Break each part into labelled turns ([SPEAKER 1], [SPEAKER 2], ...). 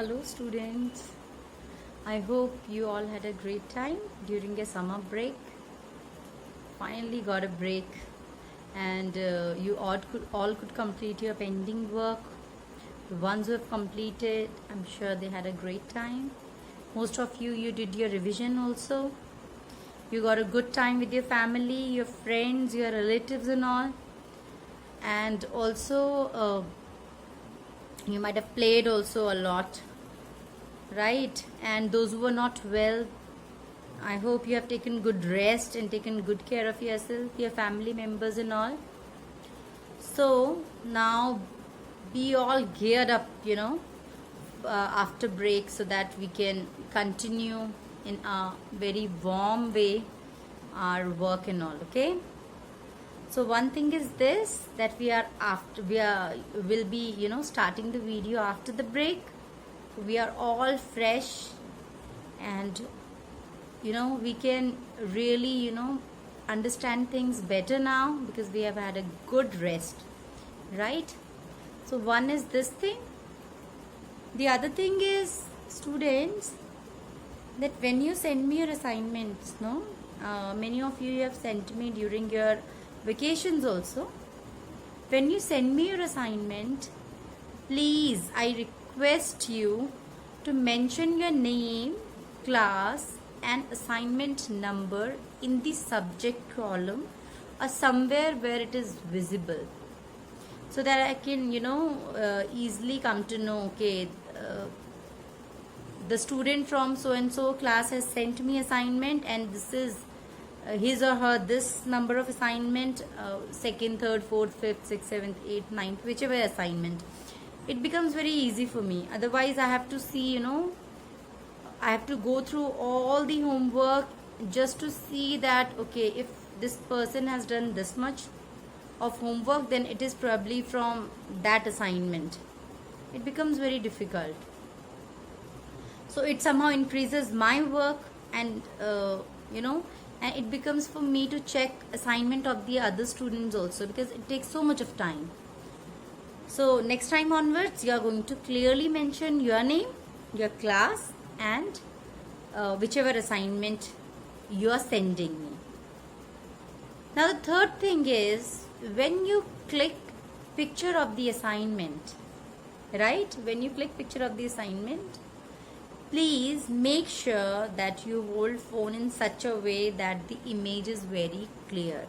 [SPEAKER 1] Hello students, I hope you all had a great time during a summer break. Finally got a break and you all could complete your pending work. The ones who have completed, I'm sure they had a great time. Most of you did your revision also. You got a good time with your family, your friends, your relatives and all. And also you might have played also a lot, right? And those who were not well, I hope you have taken good rest and taken good care of yourself, your family members and all. So now be all geared up, after break, so that we can continue in a very warm way our work and all. Okay, so one thing is this, that will be starting the video after the break. We are all fresh and we can really understand things better now because we have had a good rest, right? So one is this thing. The other thing is, students, that when you send me your assignments, many of you have sent me during your vacations also. When you send me your assignment, please, I request you to mention your name, class and assignment number in the subject column or somewhere where it is visible, so that I can easily come to know, okay, the student from so and so class has sent me assignment and this is his or her this number of assignment, second, third, fourth, fifth, sixth, seventh, eighth, ninth, whichever assignment. It becomes very easy for me. Otherwise I have to see, I have to go through all the homework just to see that, okay, if this person has done this much of homework, then it is probably from that assignment. It becomes very difficult. So it somehow increases my work and and it becomes for me to check assignment of the other students also, because it takes so much of time. So next time onwards, you are going to clearly mention your name, your class and whichever assignment you are sending me. Now the third thing is, when you click picture of the assignment, right? When you click picture of the assignment, please make sure that you hold phone in such a way that the image is very clear.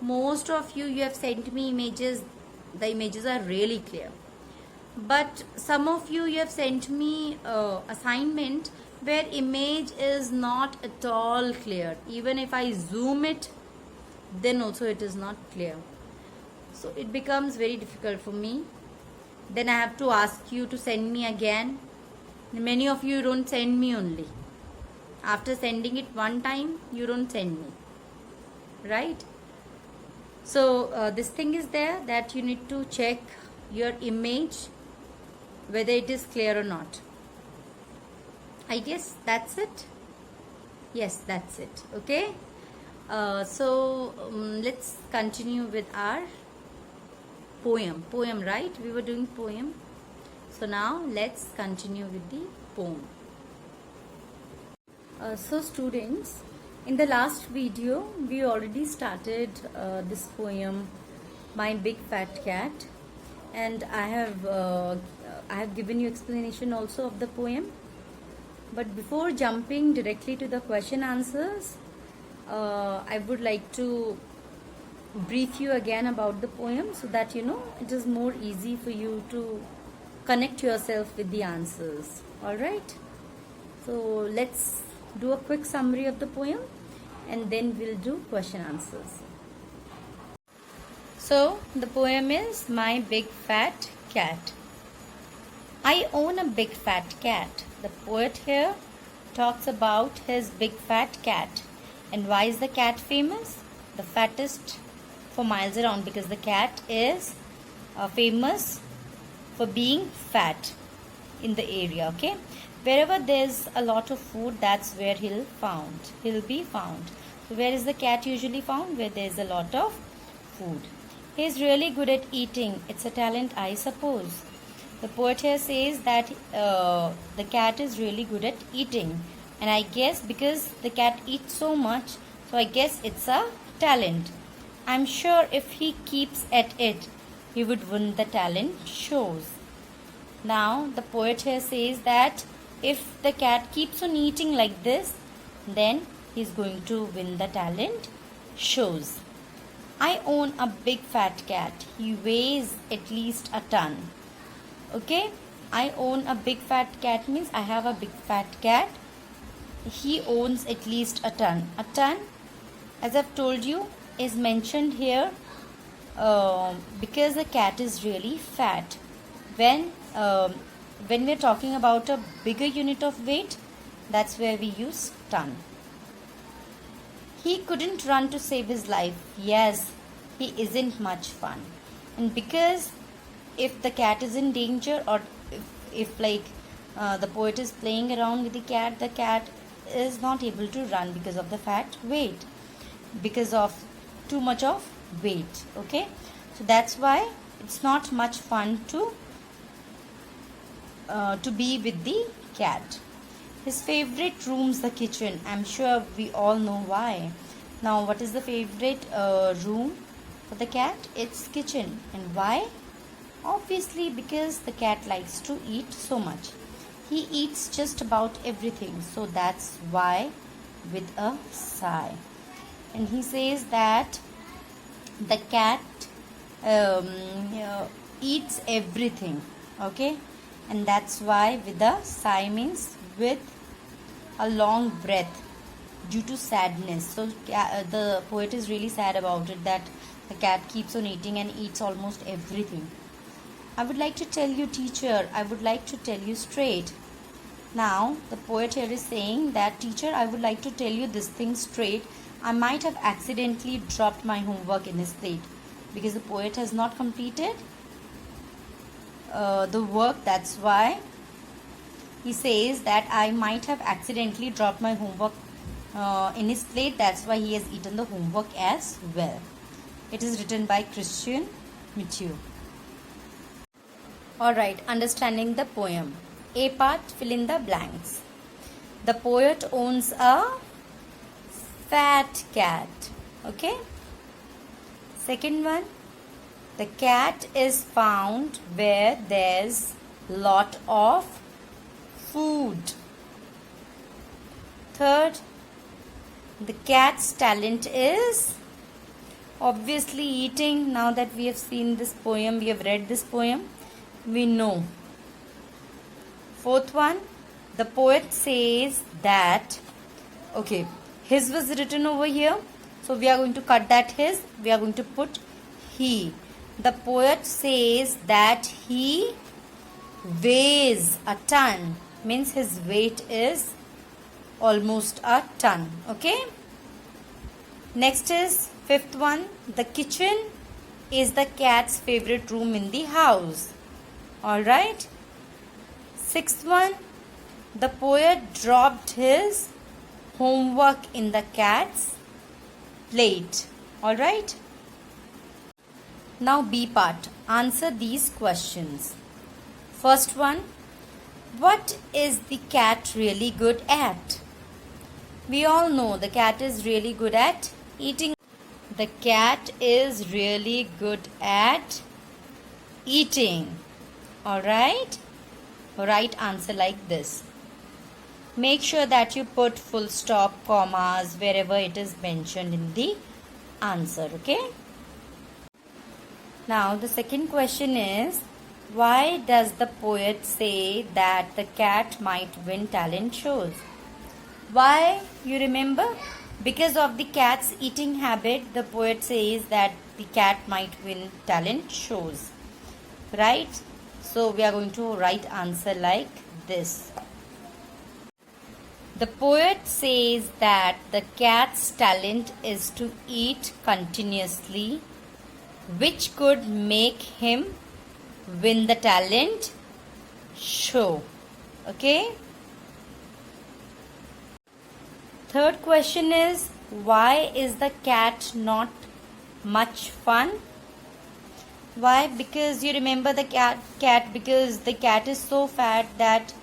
[SPEAKER 1] Most of you have sent me images. The images are really clear. But some of you have sent me assignment where image is not at all clear. Even if I zoom it, then also it is not clear. So it becomes very difficult for me. Then I have to ask you to send me again. Many of you don't send me only. After sending it one time, you don't send me, right? So this thing is there, that you need to check your image whether it is clear or not. I guess that's it. Yes, that's it. Okay. Let's continue with our poem, right? We were doing poem. So now let's continue with the poem. So students, in the last video we already started this poem, My Big Fat Cat, and I have given you explanation also of the poem. But before jumping directly to the question answers, I would like to brief you again about the poem, so that it is more easy for you to connect yourself with the answers. All right, so let's do a quick summary of the poem and then we'll do question answers. So the poem is My Big Fat Cat. I own a big fat cat. The poet here talks about his big fat cat. And why is the cat famous? The fattest for miles around, because the cat is famous for being fat in the area. Okay, wherever there's a lot of food, that's where he'll be found. So where is the cat usually found? Where there's a lot of food. He's really good at eating. It's a talent, I suppose. The poet here says that the cat is really good at eating, and I guess because the cat eats so much, so I guess it's a talent. I'm sure if he keeps at it, he would win the talent shows. Now the poet here says that if the cat keeps on eating like this, then he's going to win the talent shows. I own a big fat cat. He weighs at least a ton. Okay, I own a big fat cat means I have a big fat cat. He owns at least a ton. A ton, as I've told you, is mentioned here because the cat is really fat. When we're talking about a bigger unit of weight, that's where we use ton. He couldn't run to save his life. Yes, he isn't much fun. And because if the cat is in danger, or if the poet is playing around with the cat is not able to run because of the fat weight, because of too much of weight. Okay, so that's why it's not much fun to be with the cat. His favorite room's the kitchen. I'm sure we all know why. Now, what is the favorite room for the cat? It's kitchen. And why? Obviously, because the cat likes to eat so much. He eats just about everything. So that's why, with a sigh. And he says that the cat eats everything. Okay? And that's why with a sigh means with a long breath due to sadness. So the poet is really sad about it, that the cat keeps on eating and eats almost everything. I would like to tell you, teacher, I would like to tell you straight. Now the poet here is saying that, teacher, I would like to tell you this thing straight. I might have accidentally dropped my homework in his plate, because the poet has not completed the work. That's why he says that I might have accidentally dropped my homework in his plate. That's why he has eaten the homework as well. It is written by Christian Mathieu. Alright, understanding the poem. A part, fill in the blanks. The poet owns a fat cat. Okay. Second one, the cat is found where there's lot of food. Third, the cat's talent is obviously eating. Now that we have seen this poem, we have read this poem, we know. Fourth one, the poet says that, okay, his was written over here, so we are going to cut that his, we are going to put he. The poet says that he weighs a ton, means his weight is almost a ton. Okay. Next is fifth one, the kitchen is the cat's favorite room in the house. Alright. Sixth one, the poet dropped his homework in the cat's plate. Alright. Now B part, answer these questions. First one, what is the cat really good at? We all know the cat is really good at eating. The cat is really good at eating. Alright? Write answer like this. Make sure that you put full stop, commas wherever it is mentioned in the answer. Okay? Now the second question is, why does the poet say that the cat might win talent shows? Why, you remember? Because of the cat's eating habit, the poet says that the cat might win talent shows. Right? So we are going to write answer like this. The poet says that the cat's talent is to eat continuously, which could make him win the talent show. Okay. Third question is, why is the cat not much fun? Why? Because you remember the cat because the cat is so fat that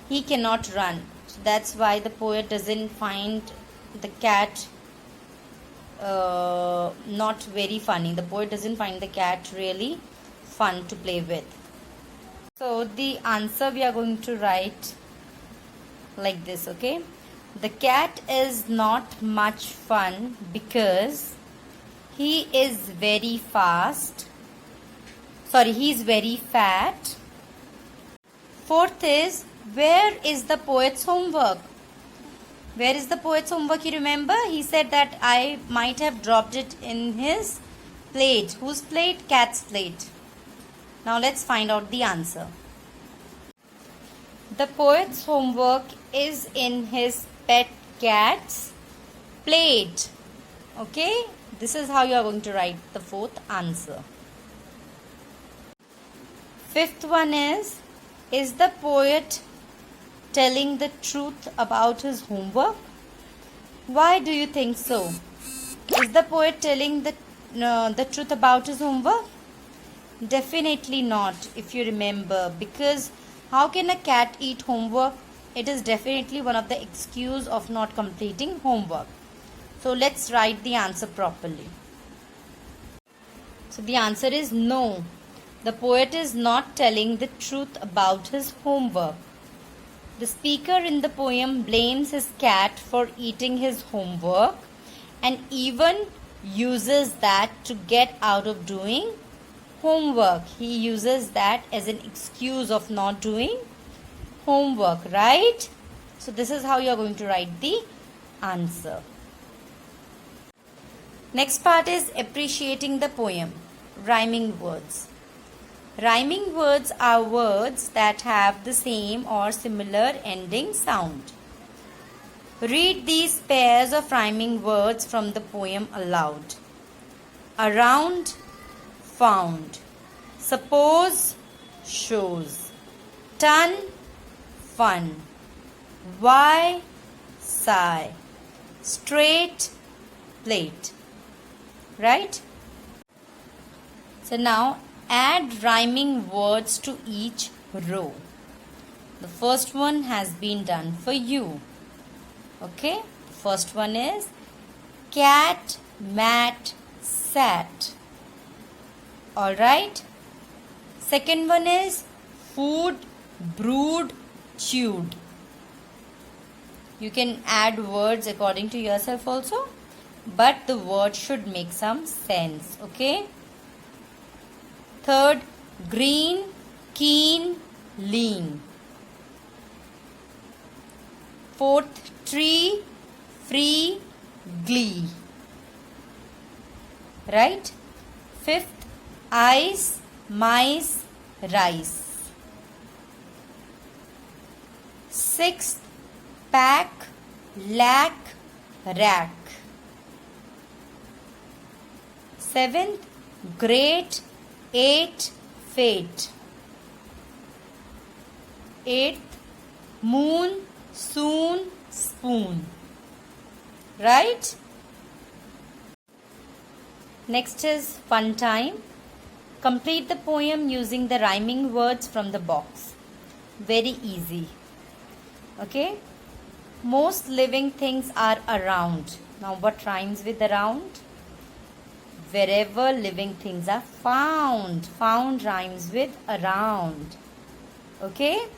[SPEAKER 1] he cannot run. So that's why the poet doesn't find the cat not very funny. The poet doesn't find the cat really fun to play with. So the answer we are going to write like this, okay? The cat is not much fun because he is very fast. Sorry, he is very fat. Fourth is, where is the poet's homework? Where is the poet's homework? You remember? He said that I might have dropped it in his plate. Whose plate? Cat's plate. Now let's find out the answer. The poet's homework is in his pet cat's plate. Okay? This is how you are going to write the fourth answer. Fifth one is the poet telling the truth about his homework? Why do you think so? Is the poet telling the truth about his homework? Definitely not, if you remember, because how can a cat eat homework? It is definitely one of the excuse of not completing homework. So let's write the answer properly. So the answer is no. The poet is not telling the truth about his homework. The speaker in the poem blames his cat for eating his homework and even uses that to get out of doing homework. He uses that as an excuse of not doing homework, right? So this is how you are going to write the answer. Next part is appreciating the poem. Rhyming words. Rhyming words are words that have the same or similar ending sound. Read these pairs of rhyming words from the poem aloud. Around, found. Suppose, shows. Ton, fun. Why, sigh. Straight, plate. Right? So now add rhyming words to each row. The first one has been done for you. Okay? First one is cat, mat, sat. Alright? Second one is food, brewed, chewed. You can add words according to yourself also, but the word should make some sense. Okay? Third, green, keen, lean. Fourth, tree, free, glee. Right? Fifth, ice, mice, rice. Sixth, pack, lack, rack. Seventh, great, eight, fate. Eighth, moon, soon, spoon. Right? Next is fun time. Complete the poem using the rhyming words from the box. Very easy. Okay? Most living things are around. Now what rhymes with around? Wherever living things are found. Found rhymes with around. Okay?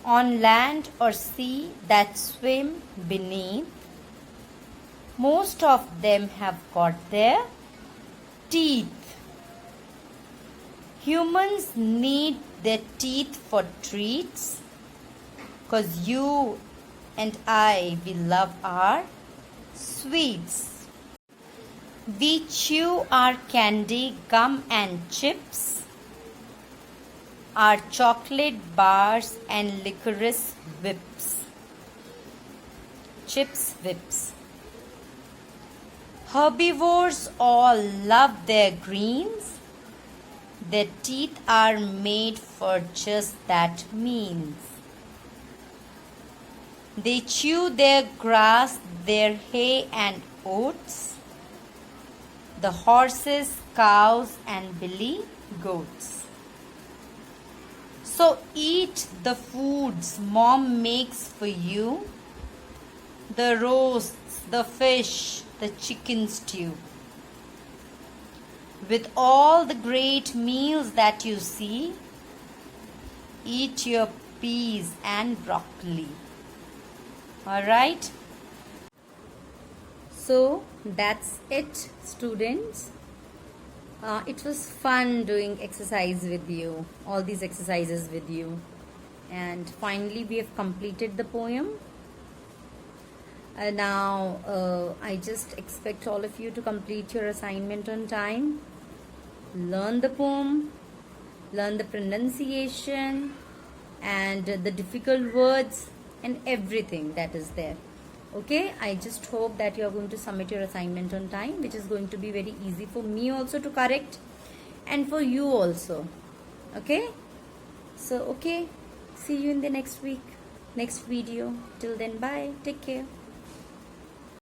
[SPEAKER 1] On land or sea that swim beneath, most of them have got their teeth. Humans need their teeth for treats, 'cause you and I, we love our sweets. We chew our candy, gum and chips, our chocolate bars and licorice whips. Chips, whips. Herbivores all love their greens. Their teeth are made for just that means. They chew their grass, their hay and oats. the horses, cows, and billy goats. So eat the foods mom makes for you, the roasts, the fish, the chicken stew. With all the great meals that you see, eat your peas and broccoli. Alright? So that's it, students. It was fun doing exercise with you, all these exercises with you. And finally we have completed the poem. Now I just expect all of you to complete your assignment on time. Learn the poem, learn the pronunciation and the difficult words and everything that is there. Okay, I just hope that you are going to submit your assignment on time, which is going to be very easy for me also to correct and for you also. Okay, so okay, see you in the next week, next video. Till then, bye, take care.